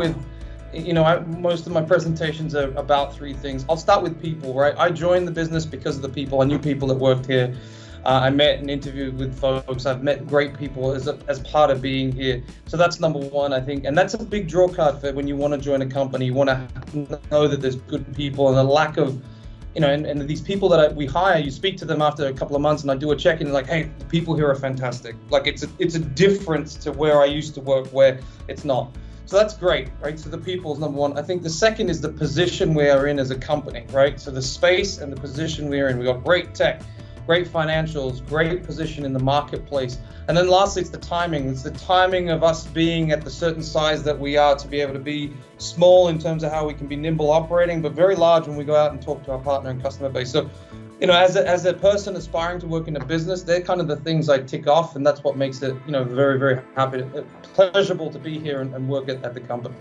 with, most of my presentations are about three things. I'll start with people, right? I joined the business because of the people. I knew people that worked here. I met and interviewed with folks. I've met great people as part of being here. So that's number one, I think. And that's a big draw card for when you want to join a company. You want to know that there's good people, and a lack of, and these people that we hire, you speak to them after a couple of months, and I do a check-in, like, hey, the people here are fantastic. Like, it's a difference to where I used to work, where it's not. So that's great, right? So the people is number one. I think the second is the position we are in as a company, right? So the space and the position we're in. We got great tech, great financials, great position in the marketplace. And then lastly, it's the timing. It's the timing of us being at the certain size that we are, to be able to be small in terms of how we can be nimble operating, but very large when we go out and talk to our partner and customer base. So, as a person aspiring to work in a business, they're kind of the things I tick off, and that's what makes it, very, very pleasurable to be here and work at the company.